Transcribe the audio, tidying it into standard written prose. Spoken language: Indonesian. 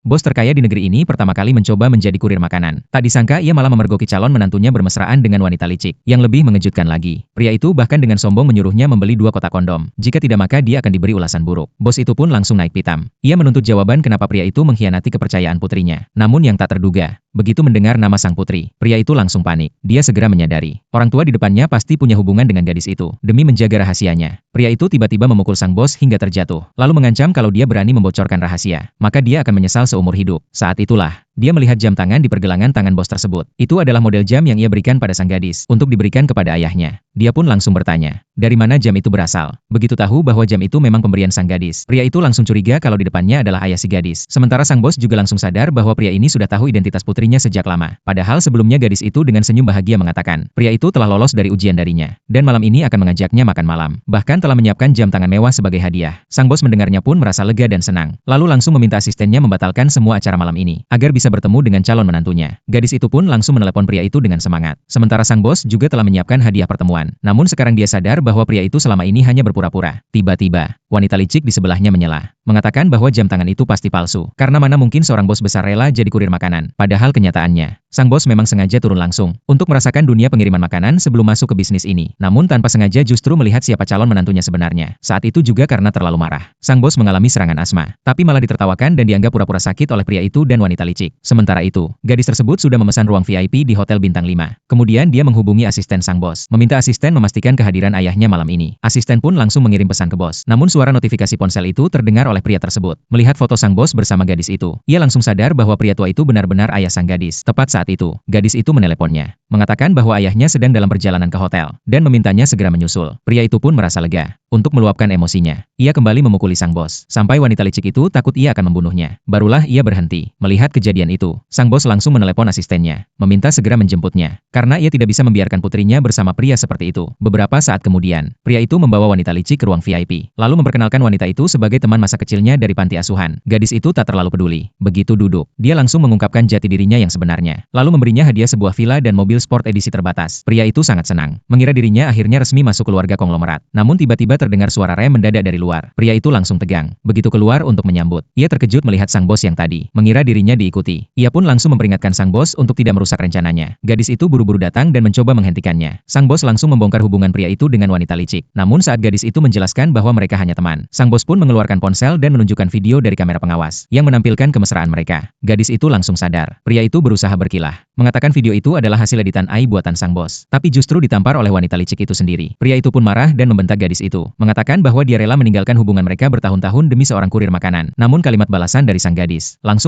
Bos terkaya di negeri ini pertama kali mencoba menjadi kurir makanan. Tak disangka ia malah memergoki calon menantunya bermesraan dengan wanita licik. Yang lebih mengejutkan lagi, pria itu bahkan dengan sombong menyuruhnya membeli 2 kotak kondom. Jika tidak maka dia akan diberi ulasan buruk. Bos itu pun langsung naik pitam. Ia menuntut jawaban kenapa pria itu mengkhianati kepercayaan putrinya. Namun yang tak terduga, begitu mendengar nama sang putri, pria itu langsung panik. Dia segera menyadari, orang tua di depannya pasti punya hubungan dengan gadis itu. Demi menjaga rahasianya, pria itu tiba-tiba memukul sang bos hingga terjatuh. Lalu mengancam kalau dia berani membocorkan rahasia, maka dia akan menyesal seumur hidup. Saat itulah, dia melihat jam tangan di pergelangan tangan bos tersebut. Itu adalah model jam yang ia berikan pada sang gadis, untuk diberikan kepada ayahnya. Dia pun langsung bertanya, dari mana jam itu berasal? Begitu tahu bahwa jam itu memang pemberian sang gadis, pria itu langsung curiga kalau di depannya adalah ayah si gadis. Sementara sang bos juga langsung sadar bahwa pria ini sudah tahu identitas putrinya sejak lama. Padahal sebelumnya gadis itu dengan senyum bahagia mengatakan, pria itu telah lolos dari ujian darinya, dan malam ini akan mengajaknya makan malam. Bahkan telah menyiapkan jam tangan mewah sebagai hadiah. Sang bos mendengarnya pun merasa lega dan senang. Lalu langsung meminta asistennya membatalkan semua acara malam ini, agar bisa bertemu dengan calon menantunya. Gadis itu pun langsung menelepon pria itu dengan semangat. Sementara sang bos juga telah menyiapkan hadiah pertemuan. Namun sekarang dia sadar bahwa pria itu selama ini hanya berpura-pura. Tiba-tiba, wanita licik di sebelahnya menyela, mengatakan bahwa jam tangan itu pasti palsu. Karena mana mungkin seorang bos besar rela jadi kurir makanan. Padahal kenyataannya, sang bos memang sengaja turun langsung untuk merasakan dunia pengiriman makanan sebelum masuk ke bisnis ini. Namun tanpa sengaja justru melihat siapa calon menantunya sebenarnya. Saat itu juga karena terlalu marah, sang bos mengalami serangan asma. Tapi malah ditertawakan dan dianggap pura-pura sakit oleh pria itu dan wanita licik. Sementara itu, gadis tersebut sudah memesan ruang VIP di Hotel Bintang 5. Kemudian dia menghubungi asisten sang bos, meminta asisten memastikan kehadiran ayahnya malam ini. Asisten pun langsung mengirim pesan ke bos. Namun suara notifikasi ponsel itu terdengar oleh pria tersebut. Melihat foto sang bos bersama gadis itu, ia langsung sadar bahwa pria tua itu benar-benar ayah sang gadis. Tepat saat itu, gadis itu meneleponnya, mengatakan bahwa ayahnya sedang dalam perjalanan ke hotel, dan memintanya segera menyusul. Pria itu pun merasa lega. Untuk meluapkan emosinya, ia kembali memukuli sang bos, sampai wanita licik itu takut ia akan membunuhnya. Barulah ia berhenti. Melihat kejadian itu, sang bos langsung menelepon asistennya, meminta segera menjemputnya, karena ia tidak bisa membiarkan putrinya bersama pria seperti itu. Beberapa saat kemudian, pria itu membawa wanita licik ke ruang VIP, lalu memperkenalkan wanita itu sebagai teman masa kecilnya dari panti asuhan. Gadis itu tak terlalu peduli. Begitu duduk, dia langsung mengungkapkan jati dirinya yang sebenarnya, lalu memberinya hadiah sebuah villa dan mobil sport edisi terbatas. Pria itu sangat senang, mengira dirinya akhirnya resmi masuk keluarga konglomerat. Namun tiba-tiba terdengar suara rem mendadak dari luar. Pria itu langsung tegang. Begitu keluar untuk menyambut, ia terkejut melihat sang bos yang tadi, mengira dirinya diikuti. Ia pun langsung memperingatkan sang bos untuk tidak merusak rencananya. Gadis itu buru-buru datang dan mencoba menghentikannya. Sang bos langsung membongkar hubungan pria itu dengan wanita licik. Namun saat gadis itu menjelaskan bahwa mereka hanya teman, sang bos pun mengeluarkan ponsel dan menunjukkan video dari kamera pengawas yang menampilkan kemesraan mereka. Gadis itu langsung sadar. Pria itu berusaha berkilah, mengatakan video itu adalah hasil editan AI buatan sang bos. Tapi justru ditampar oleh wanita licik itu sendiri. Pria itu pun marah dan membentak gadis itu, mengatakan bahwa dia rela meninggalkan hubungan mereka bertahun-tahun demi seorang kurir makanan. Namun kalimat balasan dari sang gadis langsung